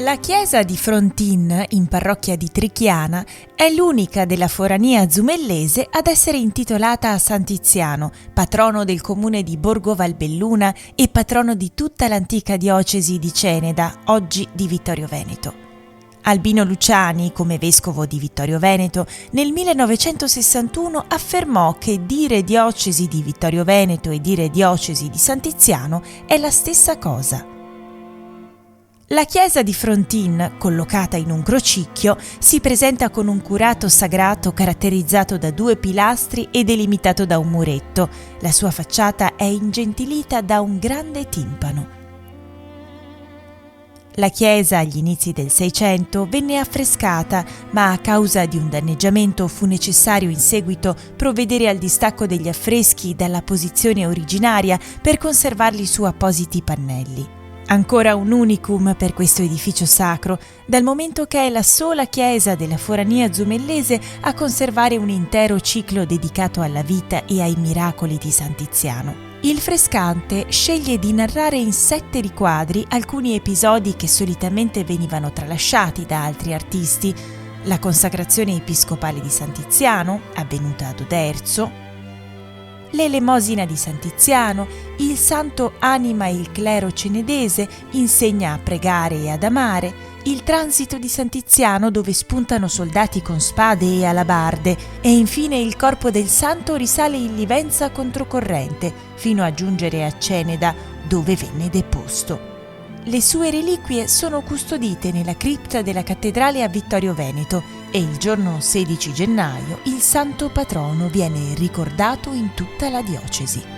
La chiesa di Frontin, in parrocchia di Trichiana, è l'unica della forania zumellese ad essere intitolata a San Tiziano, patrono del comune di Borgo Valbelluna e patrono di tutta l'antica diocesi di Ceneda, oggi di Vittorio Veneto. Albino Luciani, come vescovo di Vittorio Veneto, nel 1961 affermò che dire diocesi di Vittorio Veneto e dire diocesi di San Tiziano è la stessa cosa. La chiesa di Frontin, collocata in un crocicchio, si presenta con un curato sagrato caratterizzato da 2 pilastri e delimitato da un muretto. La sua facciata è ingentilita da un grande timpano. La chiesa, agli inizi del Seicento, venne affrescata, ma a causa di un danneggiamento fu necessario in seguito provvedere al distacco degli affreschi dalla posizione originaria per conservarli su appositi pannelli. Ancora un unicum per questo edificio sacro, dal momento che è la sola chiesa della forania zumellese a conservare un intero ciclo dedicato alla vita e ai miracoli di San Tiziano. Il frescante sceglie di narrare in 7 riquadri alcuni episodi che solitamente venivano tralasciati da altri artisti: la consacrazione episcopale di San Tiziano, avvenuta ad Oderzo, l'elemosina di San Tiziano, il santo anima il clero cenedese, insegna a pregare e ad amare, il transito di San Tiziano dove spuntano soldati con spade e alabarde e infine il corpo del santo risale in Livenza controcorrente fino a giungere a Ceneda dove venne deposto. Le sue reliquie sono custodite nella cripta della cattedrale a Vittorio Veneto e il giorno 16 gennaio il santo patrono viene ricordato in tutta la diocesi.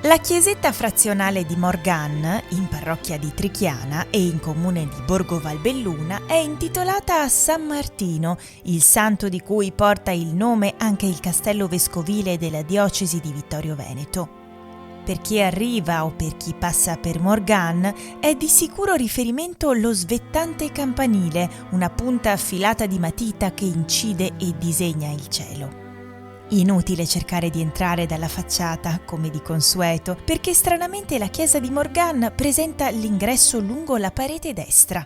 La chiesetta frazionale di Morgan, in parrocchia di Trichiana e in comune di Borgo Valbelluna, è intitolata a San Martino, il santo di cui porta il nome anche il castello vescovile della diocesi di Vittorio Veneto. Per chi arriva o per chi passa per Morgan è di sicuro riferimento lo svettante campanile, una punta affilata di matita che incide e disegna il cielo. Inutile cercare di entrare dalla facciata, come di consueto, perché stranamente la chiesa di Morgan presenta l'ingresso lungo la parete destra.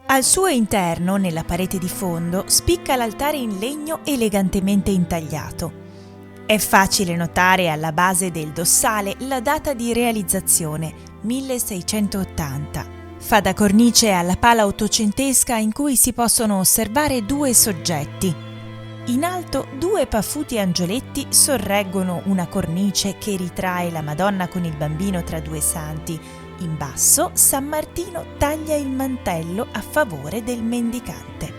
Al suo interno, nella parete di fondo, spicca l'altare in legno elegantemente intagliato. È facile notare alla base del dossale la data di realizzazione, 1680. Fa da cornice alla pala ottocentesca in cui si possono osservare 2 soggetti. In alto 2 paffuti angioletti sorreggono una cornice che ritrae la Madonna con il bambino tra 2 santi. In basso San Martino taglia il mantello a favore del mendicante.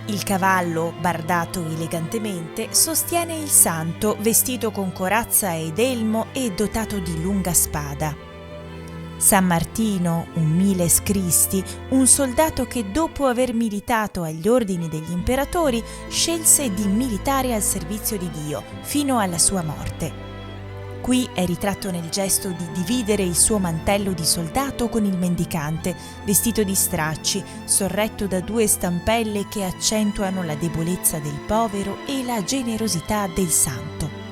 Il cavallo, bardato elegantemente, sostiene il santo vestito con corazza ed elmo e dotato di lunga spada. San Martino, un miles Christi, un soldato che dopo aver militato agli ordini degli imperatori scelse di militare al servizio di Dio fino alla sua morte. Qui è ritratto nel gesto di dividere il suo mantello di soldato con il mendicante, vestito di stracci, sorretto da 2 stampelle che accentuano la debolezza del povero e la generosità del santo.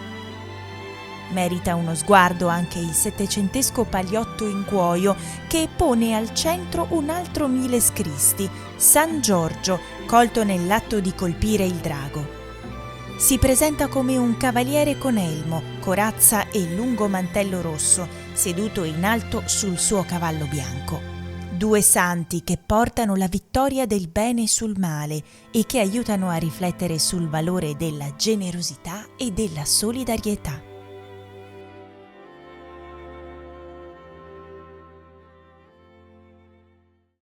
Merita uno sguardo anche il settecentesco pagliotto in cuoio che pone al centro un altro miles Christi, San Giorgio, colto nell'atto di colpire il drago. Si presenta come un cavaliere con elmo, corazza e lungo mantello rosso, seduto in alto sul suo cavallo bianco. 2 santi che portano la vittoria del bene sul male e che aiutano a riflettere sul valore della generosità e della solidarietà.